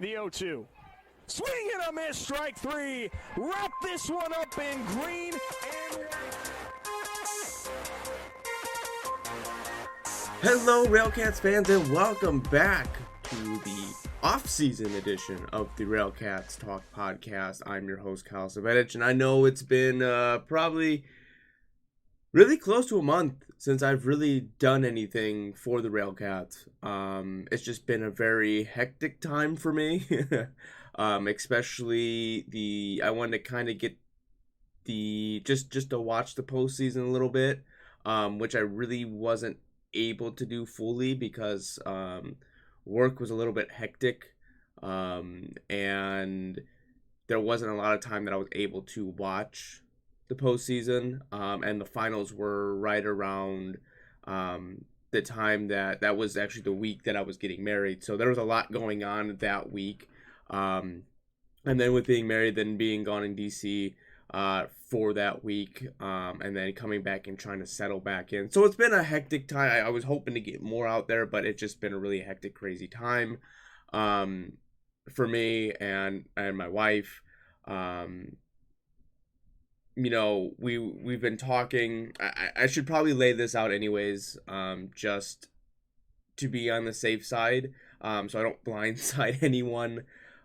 The 0-2. Swing and a miss, strike three. Wrap this one up in green and white. Hello, RailCats fans, and welcome back to the off-season edition of the RailCats Talk podcast. I'm your host, Kyle Savedich, and I know it's been probably really close to a month since I've really done anything for the RailCats. It's just been a very hectic time for me, especially I wanted to kind of get just to watch the postseason a little bit, which I really wasn't able to do fully because work was a little bit hectic, and there wasn't a lot of time that I was able to watch the postseason, and the finals were right around the time that was actually the week that I was getting married, so there was a lot going on that week, and then with being married, then being gone in DC for that week, and then coming back and trying to settle back in. So it's been a hectic time. I was hoping to get more out there, but it's just been a really hectic, crazy time for me and my wife. We've been talking. I should probably lay this out anyways, just to be on the safe side, so I don't blindside anyone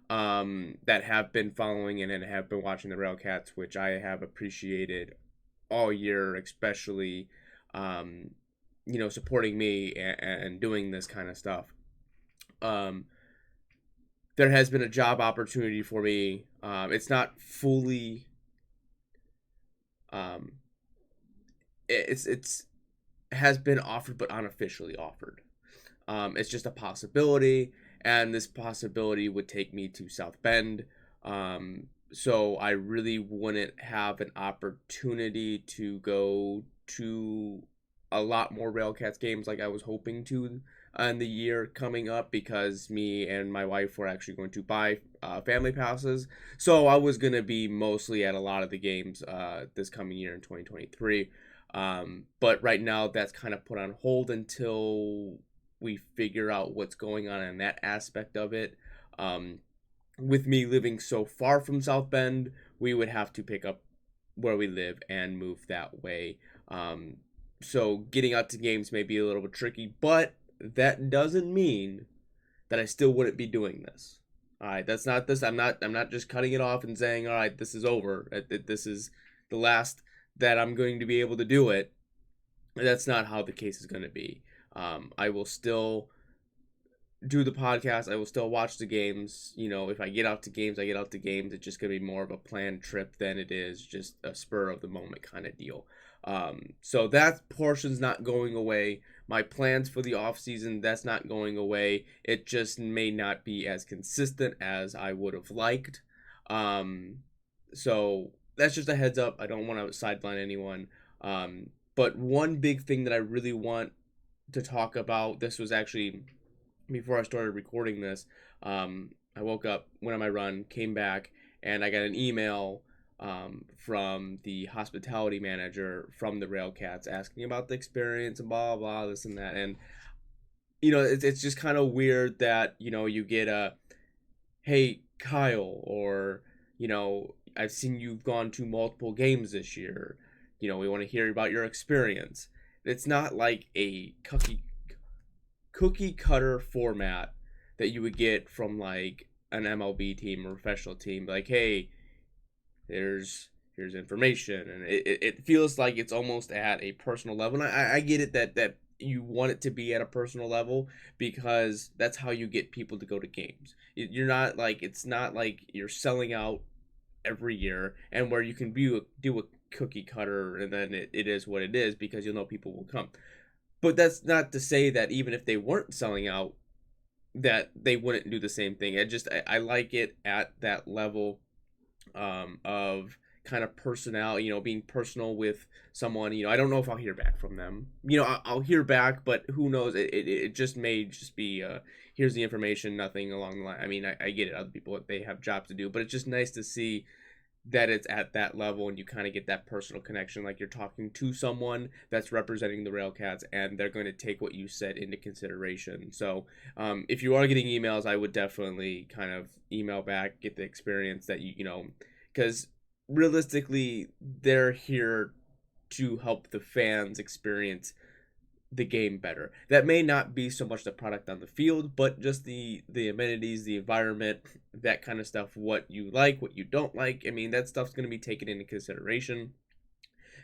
that have been following and have been watching the RailCats, which I have appreciated all year, especially supporting me and doing this kind of stuff. There has been a job opportunity for me. It's not fully it's has been offered but unofficially offered. It's just a possibility, and this possibility would take me to South Bend. So I really wouldn't have an opportunity to go to a lot more RailCats games like I was hoping to in the year coming up, because me and my wife were actually going to buy family passes. So I was going to be mostly at a lot of the games this coming year in 2023. But right now that's kind of put on hold until we figure out what's going on in that aspect of it. With me living so far from South Bend, we would have to pick up where we live and move that way. So getting out to games may be a little bit tricky, but that doesn't mean that I still wouldn't be doing this. All right, that's not this. I'm not just cutting it off and saying, all right, this is over. This is the last that I'm going to be able to do it. That's not how the case is going to be. I will still do the podcast. I will still watch the games. If I get out to games, I get out to games. It's just going to be more of a planned trip than it is just a spur of the moment kind of deal. So that portion's not going away. My plans for the off season, that's not going away. It just may not be as consistent as I would have liked. So that's just a heads up. I don't want to sideline anyone. But one big thing that I really want to talk about, this was actually before I started recording this. I woke up, went on my run, came back, and I got an email from the hospitality manager from the RailCats asking about the experience and blah blah this and that. And it's just kind of weird that you get a, hey Kyle, or I've seen you've gone to multiple games this year, we want to hear about your experience. It's not like a cookie cutter format that you would get from like an MLB team or professional team, like, hey, here's information, and it feels like it's almost at a personal level. And I get it that you want it to be at a personal level, because that's how you get people to go to games. You're not like, it's not like you're selling out every year and where you can do a cookie cutter and then it is what it is, because you'll know people will come. But that's not to say that even if they weren't selling out, that they wouldn't do the same thing. I like it at that level of kind of personality, being personal with someone. I don't know if I'll hear back from them. I'll hear back, but who knows? It just may just be here's the information, nothing along the line. I mean, I get it. Other people, they have jobs to do, but it's just nice to see that it's at that level, and you kind of get that personal connection, like you're talking to someone that's representing the Railcats, and they're going to take what you said into consideration. So if you are getting emails, I would definitely kind of email back, get the experience that you know, because realistically they're here to help the fans experience the game better. That may not be so much the product on the field, but just the amenities, the environment, that kind of stuff. What you like, what you don't like. I mean, that stuff's going to be taken into consideration,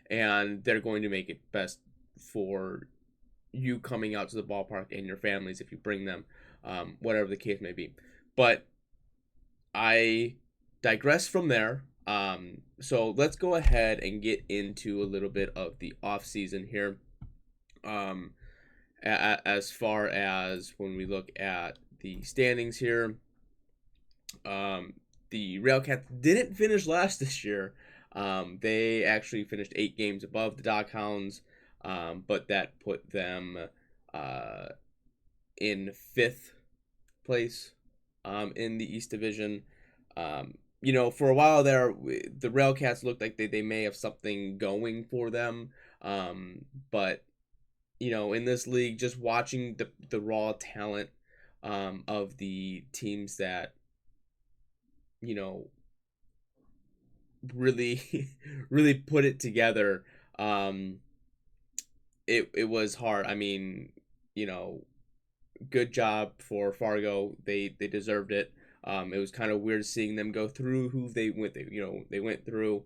and they're going to make it best for you coming out to the ballpark and your families if you bring them, whatever the case may be. But I digress from there. So let's go ahead and get into a little bit of the off season here. Um, as far as when we look at the standings here, um, the Railcats didn't finish last this year. They actually finished 8 games above the Doghounds, but that put them uh, in 5th place in the East Division. For a while there, the Railcats looked like they may have something going for them, but in this league, just watching the raw talent of the teams that, you know, really, really put it together, it was hard. I mean, you know, good job for Fargo. They deserved it. It was kind of weird seeing them go through who they went through.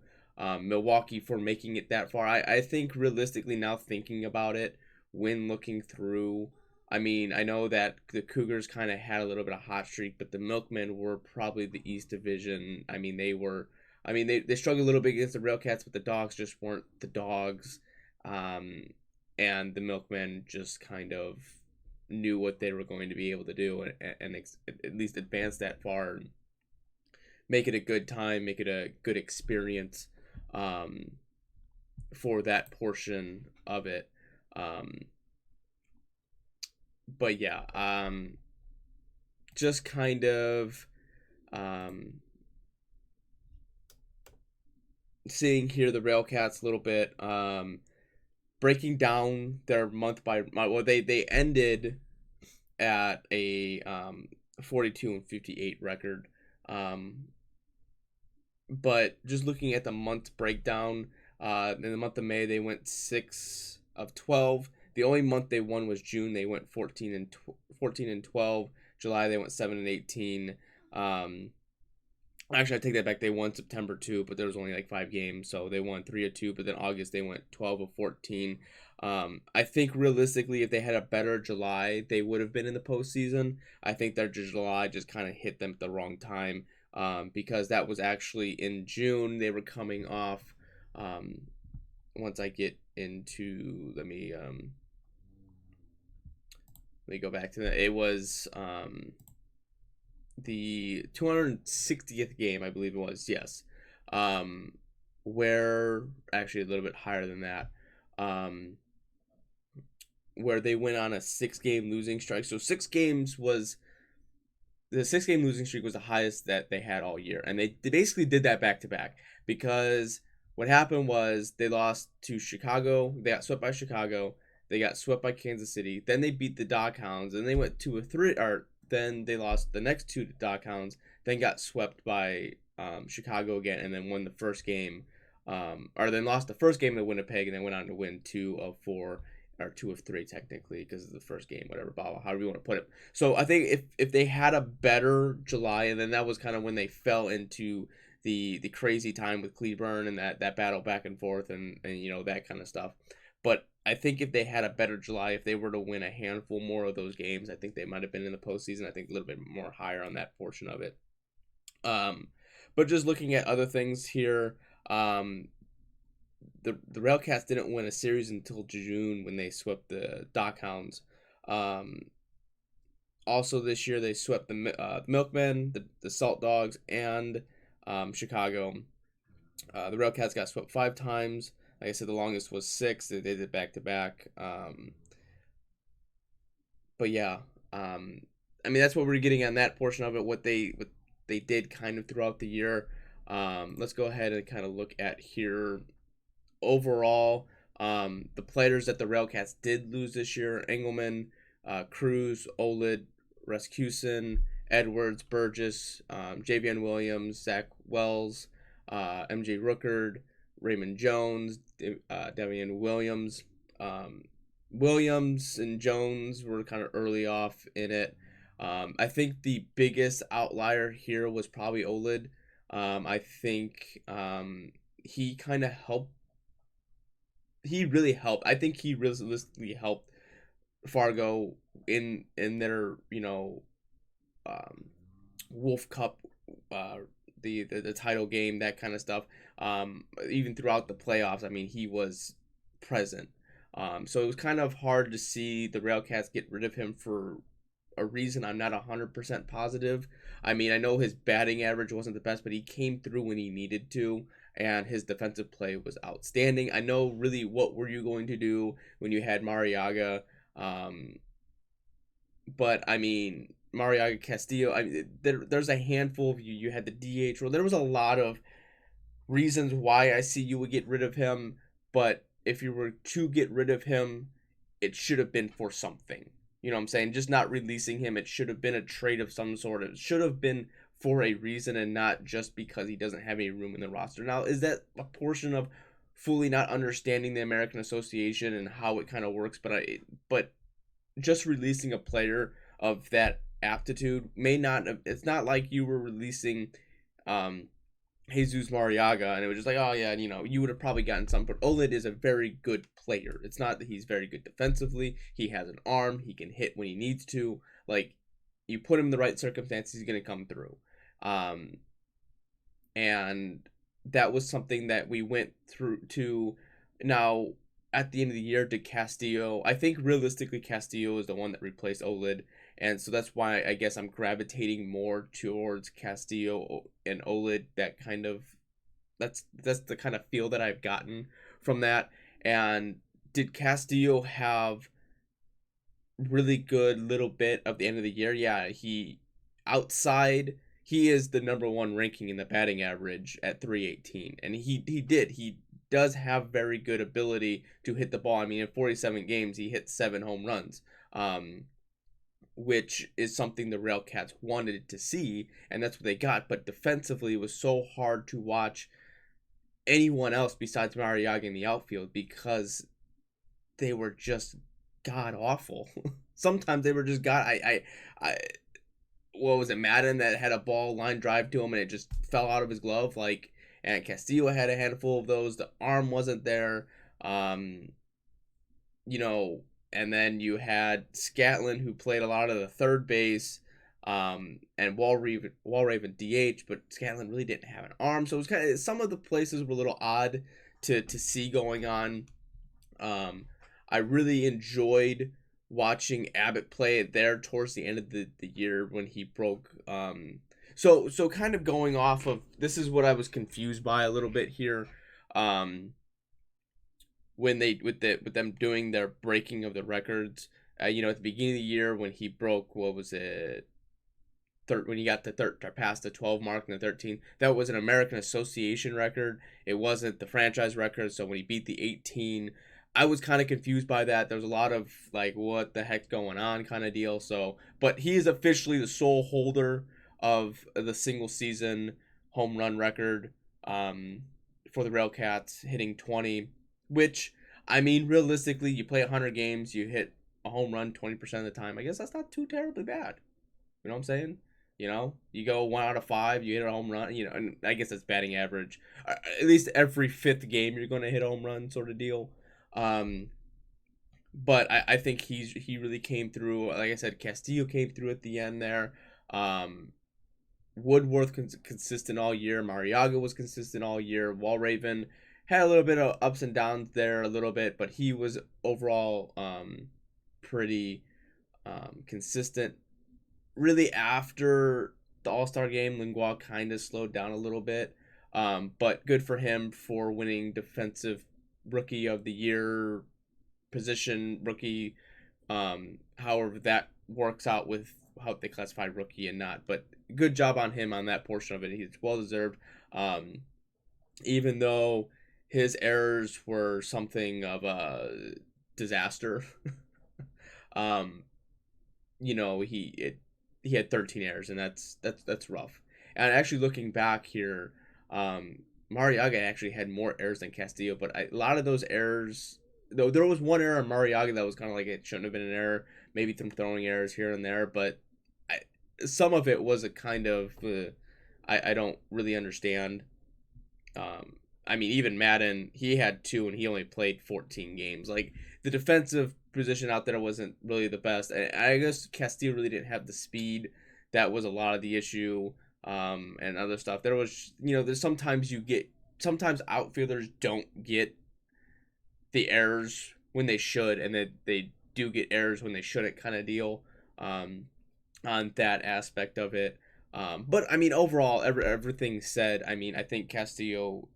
Milwaukee for making it that far. I think realistically now thinking about it, when looking through, I mean, I know that the Cougars kind of had a little bit of hot streak, but the Milkmen were probably the East Division. I mean, they struggled a little bit against the Railcats, but the Dogs just weren't the Dogs. Um, and the Milkmen just kind of knew what they were going to be able to do, and at least advance that far and make it a good time, make it a good experience for that portion of it. But yeah, just kind of seeing here the Railcats a little bit, breaking down their month by month. Well, they ended at a 42-58 record. But just looking at the month breakdown, in the month of May they went 6 of 12. The only month they won was June. They went 14-12. July they went 7-18. Actually, I take that back. They won September too, but there was only like 5 games, so they won 3-2. But then August they went 12-14. I think realistically, if they had a better July, they would have been in the postseason. I think their July just kind of hit them at the wrong time, because that was actually in June. They were coming off. Once I get into, let me go back to that. It was the 260th game, I believe it was. Yes, where actually a little bit higher than that. Where they went on a 6-game losing streak. So the 6-game losing streak was the highest that they had all year, and they basically did that back to back, because what happened was they lost to Chicago. They got swept by Chicago. They got swept by Kansas City. Then they beat the Doghounds, and they went 2-3. Or then they lost the next 2 to Doghounds. Then got swept by Chicago again, and then won the first game. Or then lost the first game to Winnipeg, and then went on to win 2 of 4, or 2 of 3 technically, because of the first game, whatever, blah, however you want to put it. So I think if they had a better July, and then that was kind of when they fell into the crazy time with Cleburne and that battle back and forth, and that kind of stuff. But I think if they had a better July, if they were to win a handful more of those games, I think they might have been in the postseason. I think a little bit more higher on that portion of it. But just looking at other things here, the Railcats didn't win a series until June, when they swept the Doghounds. Also this year they swept the Milkmen, the Salt Dogs, and Chicago. The Railcats got swept 5 times. Like I said, the longest was 6. They did it back to back. But yeah, I mean, that's what we're getting on that portion of it. What they did kind of throughout the year. Let's go ahead and kind of look at here overall. The players that the Railcats did lose this year: Engelman, Cruz, Olid, Rasmussen, Edwards, Burgess, Javian Williams, Zach Wells, MJ Rookard, Raymond Jones, Devian Williams. Williams and Jones were kind of early off in it. I think the biggest outlier here was probably Olid. I think he kind of helped. He really helped. I think he realistically helped Fargo in their um, Wolf Cup, uh, the title game, that kind of stuff. Even throughout the playoffs, I mean, he was present. So it was kind of hard to see the Railcats get rid of him for a reason I'm not 100% positive. I mean, I know his batting average wasn't the best, but he came through when he needed to, and his defensive play was outstanding. I know really what were you going to do when you had Mariaga, um, but I mean, Mariaga Castillo. I mean, there's a handful of you. You had the DH role. There was a lot of reasons why I see you would get rid of him, but if you were to get rid of him, it should have been for something. You know what I'm saying? Just not releasing him. It should have been a trade of some sort. It should have been for a reason and not just because he doesn't have any room in the roster. Now, is that a portion of fully not understanding the American Association and how it kind of works? But just releasing a player of that aptitude may not. It's not like you were releasing um, Jesus Mariaga, and it was just like, oh yeah, you would have probably gotten some. But Olid is a very good player. It's not that he's very good defensively. He has an arm. He can hit when he needs to. Like, you put him in the right circumstances, he's gonna come through. Um, and that was something that we went through to. Now, at the end of the year, did Castillo? I think realistically, Castillo is the one that replaced Olid, and so that's why I guess I'm gravitating more towards Castillo and Olid. That's the kind of feel that I've gotten from that. And did Castillo have really good little bit of the end of the year? Yeah, he is the number one ranking in the batting average at 318, and he does have very good ability to hit the ball. I mean, in 47 games, he hit 7 home runs. Which is something the Railcats wanted to see, and that's what they got. But defensively, it was so hard to watch anyone else besides Mariaga in the outfield because they were just god awful. Sometimes they were just god. I what was it, Madden that had a ball line drive to him and it just fell out of his glove, like, and Castillo had a handful of those. The arm wasn't there. Um, you know, and then you had Scatlin, who played a lot of the third base, and Walraven DH, but Scatlin really didn't have an arm, so it was kind of, some of the places were a little odd to see going on. I really enjoyed watching Abbott play it there towards the end of the year when he broke. So kind of going off of this is what I was confused by a little bit here. When they with them doing their breaking of the records, at the beginning of the year when he broke, what was it, when he got past the 12 mark and the 13, that was an American Association record. It wasn't the franchise record. So when he beat the 18, I was kind of confused by that. There was a lot of like, what the heck's going on kind of deal. So, but he is officially the sole holder of the single season home run record, for the Railcats, hitting 20, which, I mean, realistically, you play 100 games, you hit a home run 20% of the time. I guess that's not too terribly bad. You know what I'm saying? You go 1 out of 5, you hit a home run. And I guess that's batting average. At least every 5th game, you're going to hit a home run, sort of deal. But I think he really came through. Like I said, Castillo came through at the end there. Woodworth consistent all year. Mariaga was consistent all year. Walraven had a little bit of ups and downs there, a little bit, but he was overall pretty consistent. Really, after the All-Star game, Lingua kind of slowed down a little bit, but good for him for winning Defensive Rookie of the Year position, rookie. However, that works out with how they classify rookie and not, but good job on him on that portion of it. He's well deserved. Even though his errors were something of a disaster. um, he had 13 errors, and that's rough. And actually, looking back here, Mariaga actually had more errors than Castillo, but a lot of those errors, though there was one error in Mariaga that was kind of like it shouldn't have been an error, maybe some throwing errors here and there, but some of it was a kind of I don't really understand. Um, I mean, even Madden, he had 2 and he only played 14 games. Like, the defensive position out there wasn't really the best. And I guess Castillo really didn't have the speed. That was a lot of the issue, and other stuff. There was, there's sometimes outfielders don't get the errors when they should, and they do get errors when they shouldn't, kind of deal, on that aspect of it. But I mean, overall, everything said, I mean, I think Castillo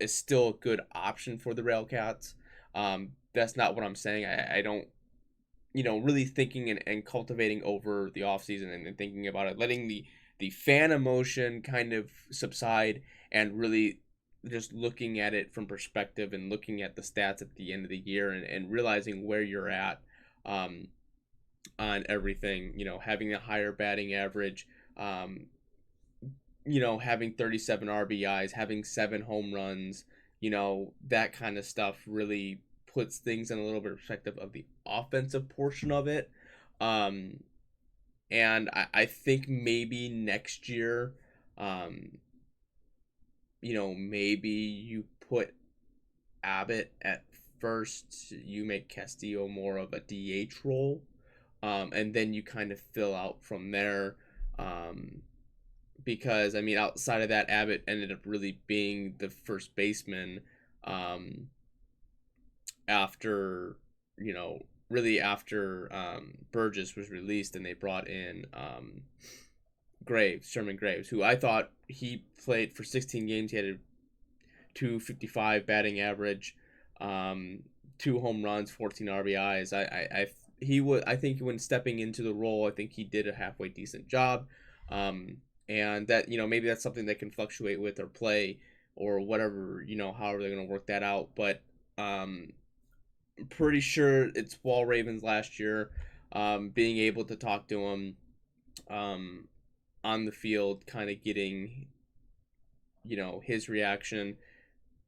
is still a good option for the RailCats. That's not what I'm saying. I don't, really thinking and cultivating over the offseason and thinking about it, letting the fan emotion kind of subside, and really just looking at it from perspective and looking at the stats at the end of the year, and realizing where you're at, on everything, having a higher batting average, having 37 RBIs, having 7 home runs, that kind of stuff really puts things in a little bit of perspective of the offensive portion of it. And I think maybe next year, maybe you put Abbott at first, you make Castillo more of a DH role, and then you kind of fill out from there. Because I mean, outside of that, Abbott ended up really being the first baseman, after really after Burgess was released, and they brought in Sherman Graves, who I thought he played for 16 games. He had a 255 batting average, 2 home runs, 14 RBIs. I think when stepping into the role, I think he did a halfway decent job. And that, maybe that's something they can fluctuate with or play or whatever, however they're going to work that out. But I'm pretty sure it's Wall Ravens last year, being able to talk to him, on the field, kind of getting, his reaction,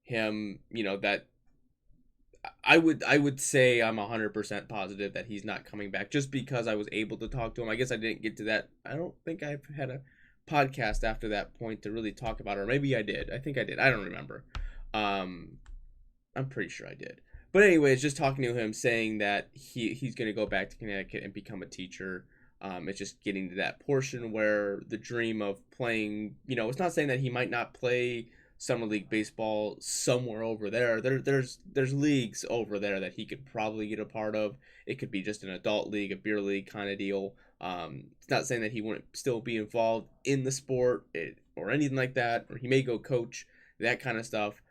him, that I would say I'm 100% positive that he's not coming back, just because I was able to talk to him. I guess I didn't get to that. I don't think I've had a podcast after that point to really talk about it, or maybe I did. I think I did. I don't remember. I'm pretty sure I did. But anyways, just talking to him, saying that he's going to go back to Connecticut and become a teacher. It's just getting to that portion where the dream of playing, it's not saying that he might not play summer league baseball somewhere over there. There's leagues over there that he could probably get a part of. It could be just an adult league, a beer league kind of deal. It's not saying that he wouldn't still be involved in the sport, or anything like that, or he may go coach, that kind of stuff.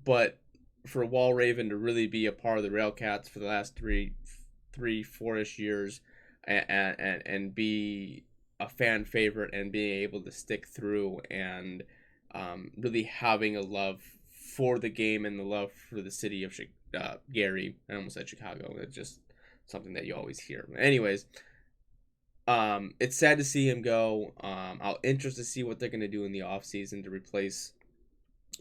But for Wall Raven to really be a part of the RailCats for the last 4-ish years, and be a fan favorite, and being able to stick through, and really having a love for the game and the love for the city of Gary. I almost said Chicago. It's just something that you always hear. Anyways, it's sad to see him go. I'll interested to see what they're going to do in the offseason to replace,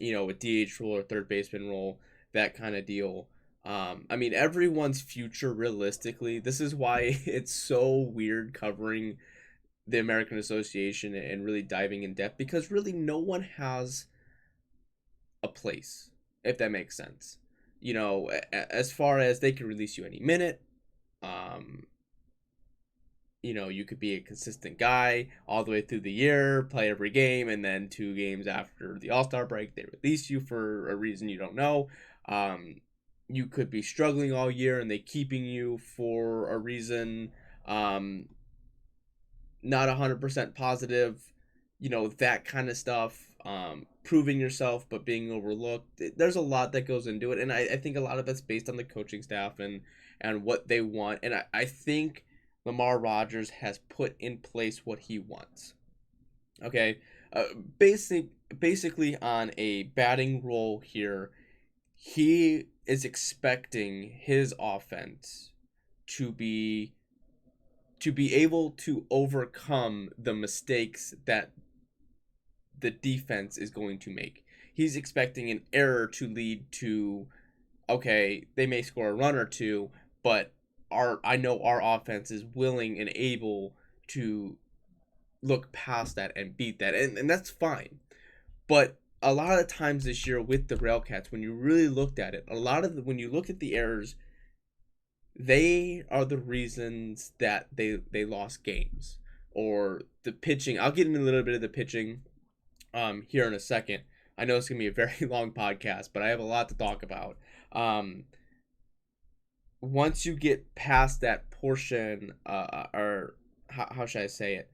a DH role or third baseman role, that kind of deal. I mean, everyone's future, realistically, this is why it's so weird covering the American Association and really diving in depth, because really no one has a place, if that makes sense. As far as they can release you any minute, you could be a consistent guy all the way through the year, play every game, and then 2 games after the All-Star break, they release you for a reason you don't know. You could be struggling all year, and they keeping you for a reason, not 100% positive, that kind of stuff. Proving yourself but being overlooked. There's a lot that goes into it, and I think a lot of that's based on the coaching staff and what they want. And I think Lamar Rogers has put in place what he wants. Okay, uh, basic basically on a batting role here, he is expecting his offense to be able to overcome the mistakes that the defense is going to make. He's expecting an error to lead to, okay, they may score a run or two, but I know our offense is willing and able to look past that and beat that. And that's fine. But a lot of the times this year with the Railcats, when you really looked at it, when you look at the errors, they are the reasons that they lost games. Or the pitching. I'll get into a little bit of the pitching here in a second. I know it's gonna be a very long podcast, but I have a lot to talk about. Um, Once you get past that portion, or how should I say it?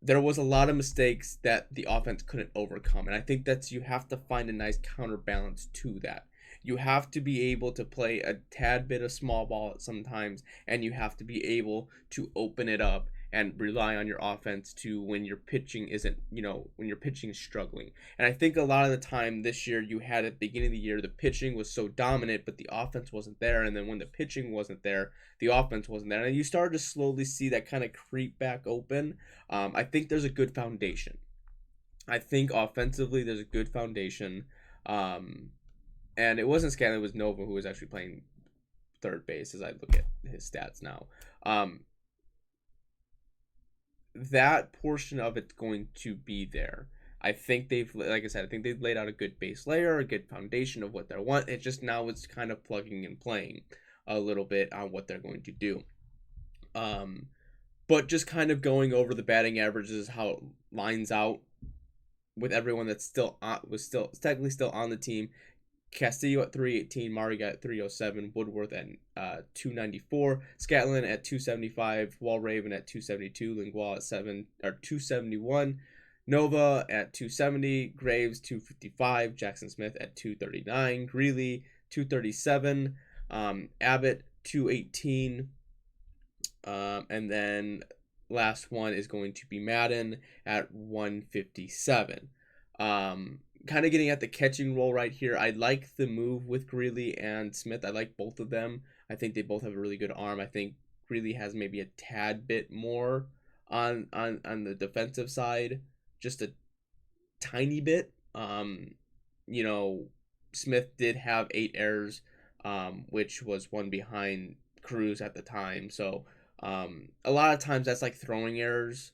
There was a lot of mistakes that the offense couldn't overcome, and I think that's you have to find a nice counterbalance to that. You have to be able to play a tad bit of small ball at sometimes, and you have to be able to open it up and rely on your offense to when your pitching isn't, when your pitching is struggling. And I think a lot of the time this year you had at the beginning of the year the pitching was so dominant, but the offense wasn't there, and then when the pitching wasn't there, the offense wasn't there, and you started to slowly see that kind of creep back open. I think there's a good foundation. I think offensively there's a good foundation. And it wasn't Scanlon, it was Nova who was actually playing third base as I look at his stats now. That portion of it's going to be there. I think like I said, I think they've laid out a good base layer, a good foundation of what they want. It's just now it's kind of plugging and playing a little bit on what they're going to do. But just kind of going over the batting averages, how it lines out with everyone that's still technically still on the team. Castillo at 318, Mariga at 307, Woodworth at 294, Scatlin at 275, Walraven at 272, Lingual at 271, Nova at 270, Graves 255, Jackson Smith at 239, Greeley 237, Abbott 218, and then last one is going to be Madden at 157. Kind of getting at the catching role right here. I like the move with Greeley and Smith. I like both of them. I think they both have a really good arm. I think Greeley has maybe a tad bit more on the defensive side, just a tiny bit. Smith did have 8 errors, which was one behind Cruz at the time. So a lot of times that's like throwing errors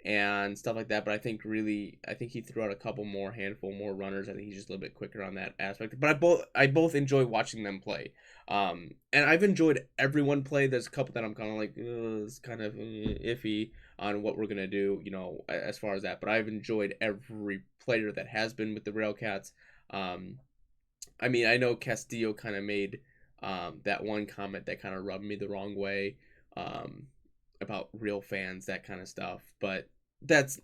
and stuff like that. But I think he threw out a handful more runners. I think he's just a little bit quicker on that aspect. But I both enjoy watching them play. And I've enjoyed everyone play. There's a couple that I'm kind of like, it's kind of iffy on what we're gonna do, as far as that. But I've enjoyed every player that has been with the Railcats. I mean, I know Castillo kind of made that one comment that kind of rubbed me the wrong way. About real fans, that kind of stuff, but that's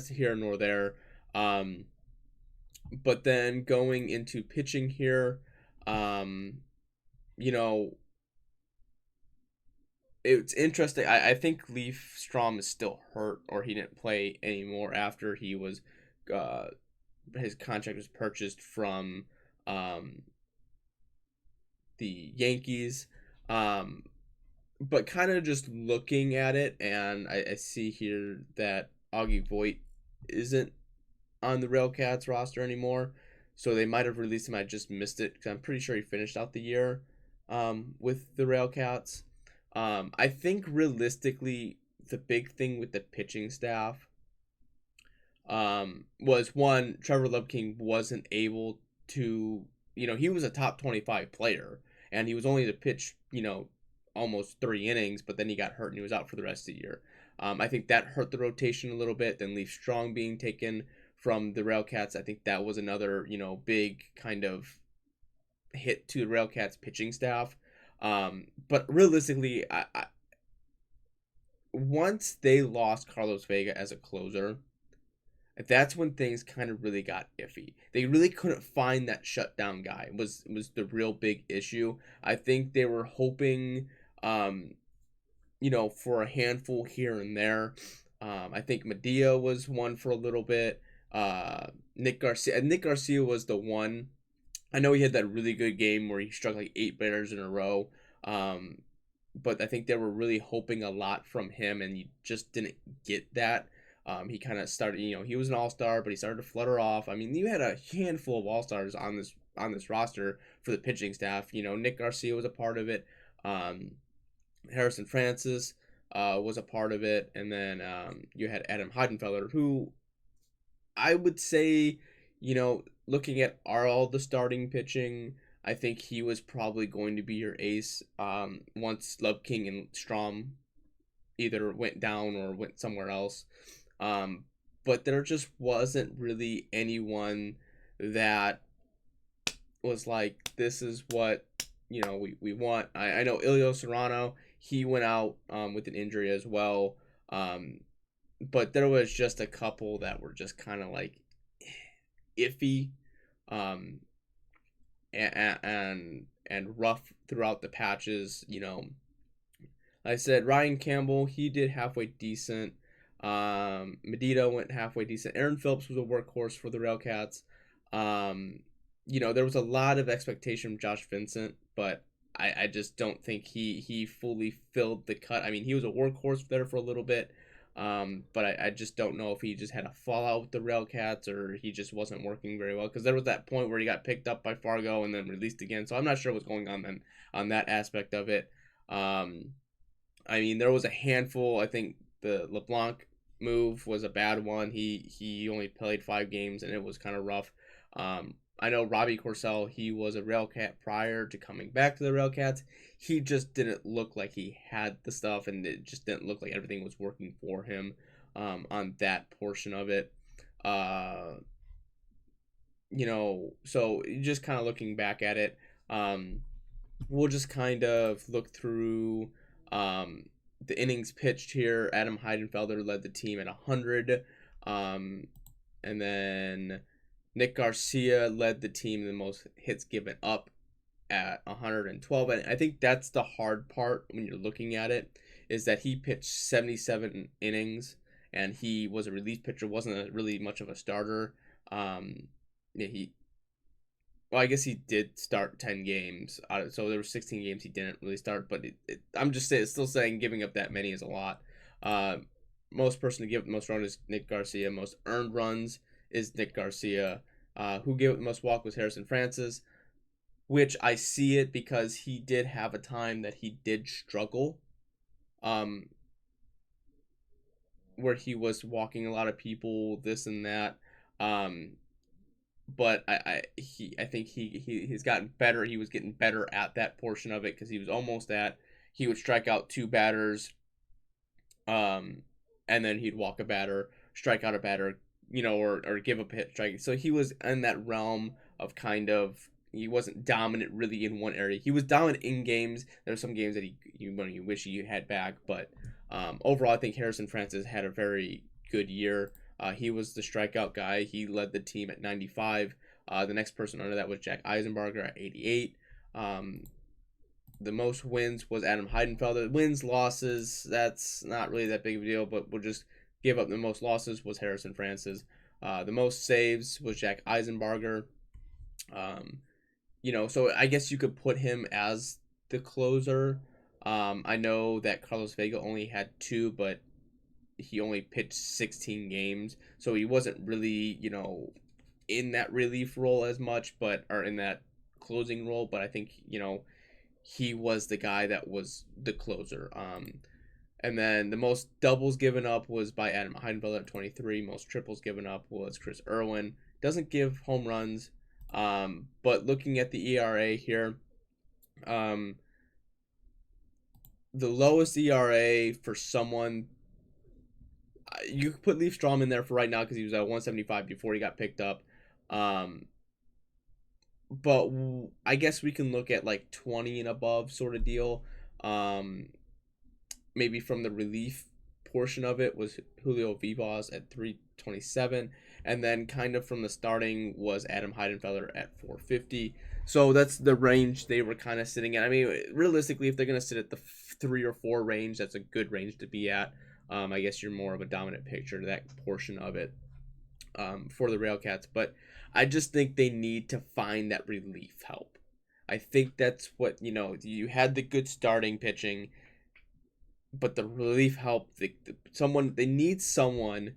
here nor there. But then going into pitching here, it's interesting. I think Leaf Strom is still hurt, or he didn't play anymore after he was his contract was purchased from the Yankees. But kind of just looking at it, and I see here that Augie Voigt isn't on the Railcats roster anymore, so they might have released him. I just missed it because I'm pretty sure he finished out the year with the Railcats. I think realistically, the big thing with the pitching staff was one, Trevor Lubking wasn't able to, he was a top 25 player, and he was only to pitch, almost 3 innings, but then he got hurt and he was out for the rest of the year. I think that hurt the rotation a little bit. Then Leaf Strong being taken from the Railcats, I think that was another, big kind of hit to the Railcats pitching staff. But realistically, I once they lost Carlos Vega as a closer, that's when things kind of really got iffy. They really couldn't find that shutdown guy. Was the real big issue. I think they were hoping for a handful here and there. I think Medea was one for a little bit. Nick Garcia was the one. I know he had that really good game where he struck like 8 batters in a row. Um, but I think they were really hoping a lot from him, and you just didn't get that. He kind of started, he was an all-star, but he started to flutter off. I mean, you had a handful of all-stars on this roster for the pitching staff. Nick Garcia was a part of it. Um, Harrison Francis was a part of it, and then you had Adam Heidenfeller, who I would say, looking at all the starting pitching, I think he was probably going to be your ace once Love King and Strom either went down or went somewhere else. Um, but there just wasn't really anyone that was like, this is what we want. I know Ilio Serrano, he went out with an injury as well. But there was just a couple that were just kind of like iffy, um, and rough throughout the patches. I said Ryan Campbell, he did halfway decent. Medina went halfway decent. Aaron Phillips was a workhorse for the Railcats. There was a lot of expectation from Josh Vincent, but I just don't think he fully filled the cut. I mean, he was a workhorse there for a little bit, but I just don't know if he just had a fallout with the Railcats or he just wasn't working very well, because there was that point where he got picked up by Fargo and then released again. So I'm not sure what's going on then on that aspect of it. I mean, there was a handful. I think the LeBlanc move was a bad one. He only played 5 games and it was kind of rough. I know Robbie Corsell, he was a Railcat prior to coming back to the Railcats. He just didn't look like he had the stuff, and it just didn't look like everything was working for him on that portion of it. So just kind of looking back at it, we'll just kind of look through the innings pitched here. Adam Heidenfelder led the team at 100. And then Nick Garcia led the team in the most hits given up at 112. And I think that's the hard part when you're looking at it, is that he pitched 77 innings and he was a relief pitcher, wasn't really much of a starter. Well, I guess he did start 10 games. So there were 16 games he didn't really start. But I'm just still saying giving up that many is a lot. Most person to give up the most runs is Nick Garcia. Most earned runs is Nick Garcia. Who gave up the most walk was Harrison Francis, which I see it because he did have a time that he did struggle, where he was walking a lot of people, this and that. But I think he's gotten better. He was getting better at that portion of it, because he was almost he would strike out 2 batters, and then he'd walk a batter, strike out a batter, or give up a hit strike. So he was in that realm of he wasn't dominant really in one area. He was dominant in games. There were some games that you wish he had back, but overall I think Harrison Francis had a very good year. He was the strikeout guy. He led the team at 95. The next person under that was Jack Eisenbarger at 88. The most wins was Adam Heidenfelder. Wins, losses, that's not really that big of a deal, but we'll just give up the most losses was Harrison Francis. The most saves was Jack Eisenbarger. So I guess you could put him as the closer. I know that Carlos Vega only had 2, but he only pitched 16 games, so he wasn't really, in that relief role as much, or in that closing role. But I think, he was the guy that was the closer. And then the most doubles given up was by Adam Heidenfelder at 23. Most triples given up was Chris Irwin. Doesn't give home runs, but looking at the ERA here, the lowest ERA for someone, you could put Leaf Strom in there for right now because he was at 175 before he got picked up. But I guess we can look at like 20 and above sort of deal. Maybe from the relief portion of it was Julio Vivas at 327. And then kind of from the starting was Adam Heidenfelder at 450. So that's the range they were kind of sitting at. I mean, realistically, if they're going to sit at the 3 or 4 range, that's a good range to be at. I guess you're more of a dominant picture, that portion of it, for the RailCats. But I just think they need to find that relief help. I think that's what, you had the good starting pitching, but the relief help, they need someone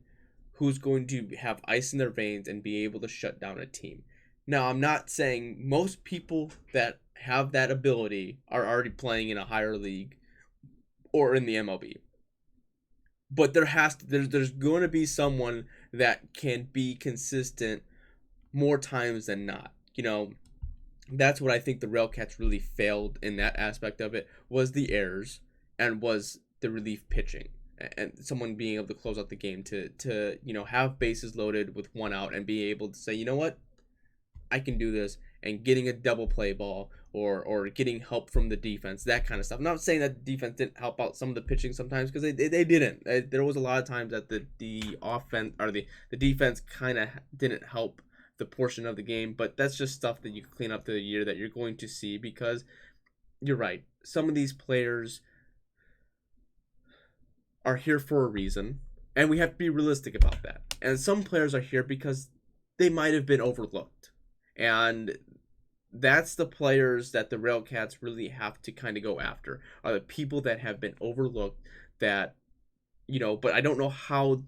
who's going to have ice in their veins and be able to shut down a team. Now, I'm not saying most people that have that ability are already playing in a higher league or in the MLB. But there's going to be someone that can be consistent more times than not. That's what I think the RailCats really failed in that aspect of it, was the errors and was the relief pitching and someone being able to close out the game to have bases loaded with one out and be able to say, you know what, I can do this, and getting a double play ball or getting help from the defense, that kind of stuff. I'm not saying that the defense didn't help out some of the pitching sometimes, because they didn't. There was a lot of times that the offense or the defense kind of didn't help the portion of the game, but that's just stuff that you can clean up through the year that you're going to see, because you're right. Some of these players are here for a reason, and we have to be realistic about that. And some players are here because they might have been overlooked. And that's the players that the RailCats really have to kind of go after, are the people that have been overlooked, that, but I don't know how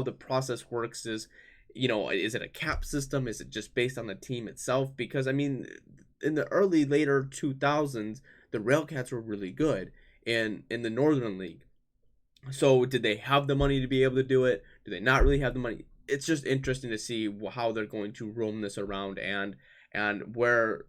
the process works. Is it a cap system? Is it just based on the team itself? Because, I mean, in the later 2000s, the RailCats were really good in the Northern League. So did they have the money to be able to do it? Do they not really have the money? It's just interesting to see how they're going to roam this around, and where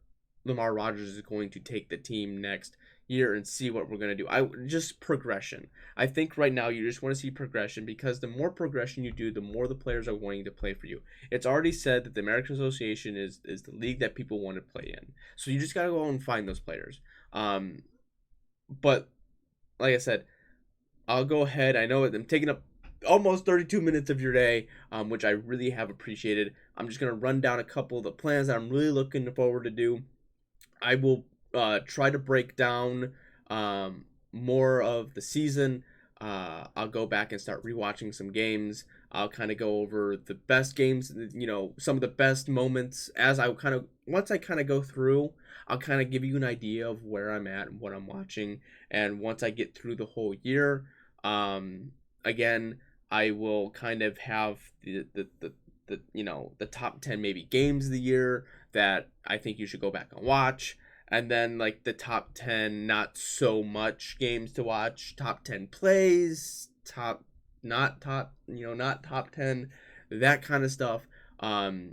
Lamar Rogers is going to take the team next year, and see what we're going to do. Just progression. I think right now you just want to see progression, because the more progression you do, the more the players are wanting to play for you. It's already said that the American Association is the league that people want to play in. So you just got to go out and find those players. But like I said, I'll go ahead. I know I'm taking up almost 32 minutes of your day, which I really have appreciated. I'm just going to run down a couple of the plans that I'm really looking forward to do. I will try to break down more of the season. I'll go back and start rewatching some games. I'll kind of go over the best games, some of the best moments once I kind of go through. I'll kind of give you an idea of where I'm at and what I'm watching. And once I get through the whole year, again, I will kind of have the top 10 maybe games of the year that I think you should go back and watch. And then like the top 10 not so much games to watch, top 10 plays, not top 10, that kind of stuff. Like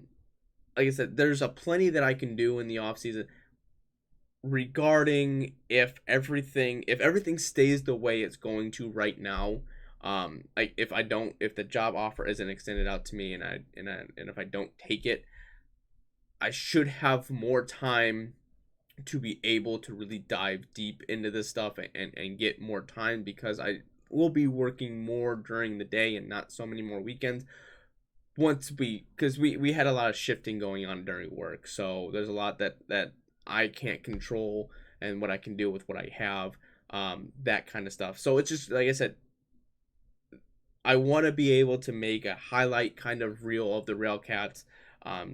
I said, there's a plenty that I can do in the off season regarding if everything stays the way it's going to right now. Like if the job offer isn't extended out to me, and if I don't take it, I should have more time to be able to really dive deep into this stuff and get more time, because I will be working more during the day and not so many more weekends. Because we had a lot of shifting going on during work, so there's a lot that I can't control, and what I can do with what I have, that kind of stuff. So it's just, like I said, I want to be able to make a highlight kind of reel of the RailCats,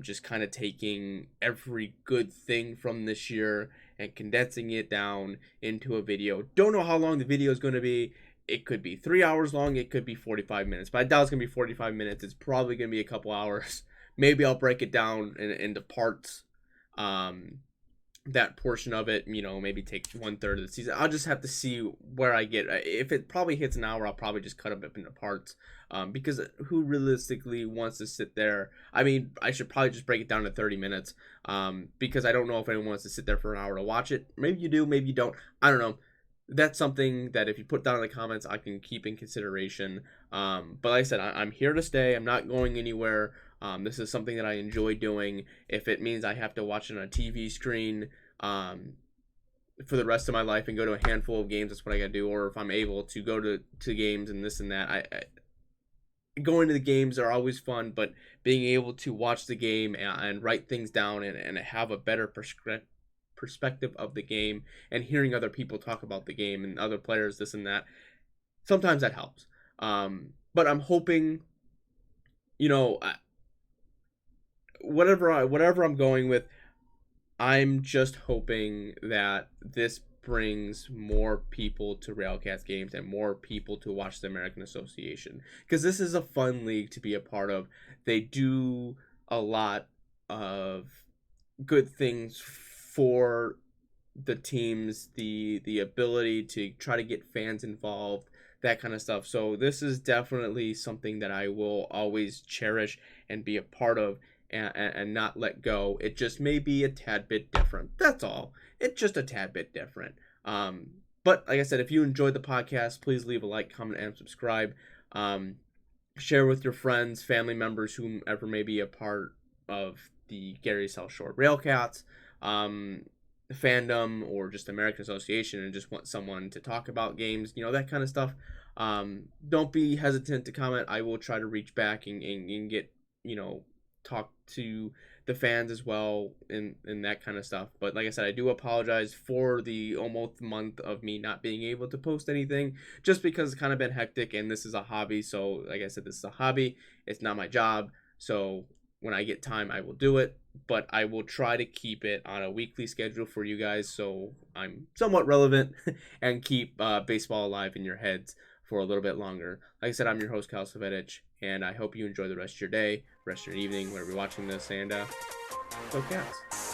just kind of taking every good thing from this year and condensing it down into a video. Don't know how long the video is going to be. It could be 3 hours long. It could be 45 minutes. But I doubt it's going to be 45 minutes. It's probably going to be a couple hours. Maybe I'll break it down into parts. That portion of it, maybe take 1/3 of the season. I'll just have to see where I get. If it probably hits an hour, I'll probably just cut it up into parts. Because who realistically wants to sit there? I mean, I should probably just break it down to 30 minutes. Because I don't know if anyone wants to sit there for an hour to watch it. Maybe you do, maybe you don't. I don't know. That's something that if you put down in the comments, I can keep in consideration. But like I said, I'm here to stay. I'm not going anywhere. This is something that I enjoy doing. If it means I have to watch it on a TV screen for the rest of my life and go to a handful of games, that's what I gotta do. Or if I'm able to go to games and this and that, going to the games are always fun, but being able to watch the game and write things down and have a better perspective of the game and hearing other people talk about the game and other players, this and that. Sometimes that helps. But I'm hoping, you know, whatever I'm going with, I'm just hoping that this brings more people to RailCats games and more people to watch the American Association, because this is a fun league to be a part of. They do a lot of good things for the teams, the ability to try to get fans involved, that kind of stuff. So this is definitely something that I will always cherish and be a part of, and not let go. It just may be a tad bit different. That's all. It's just a tad bit different. But like I said, if you enjoyed the podcast, please leave a like, comment, and subscribe. Share with your friends, family members, whomever may be a part of the Gary South Shore RailCats fandom, or just American Association, and just want someone to talk about games, that kind of stuff. Don't be hesitant to comment. I will try to reach back and get, talk to the fans as well, and that kind of stuff. But like I said, I do apologize for the almost month of me not being able to post anything, just because it's kind of been hectic, and this is a hobby. So like I said, this is a hobby. It's not my job. So when I get time, I will do it, but I will try to keep it on a weekly schedule for you guys, so I'm somewhat relevant and keep baseball alive in your heads for a little bit longer. Like I said, I'm your host, Kyle Savedich, and I hope you enjoy the rest of your day, rest of your evening, whenever you're watching this, and go Cats.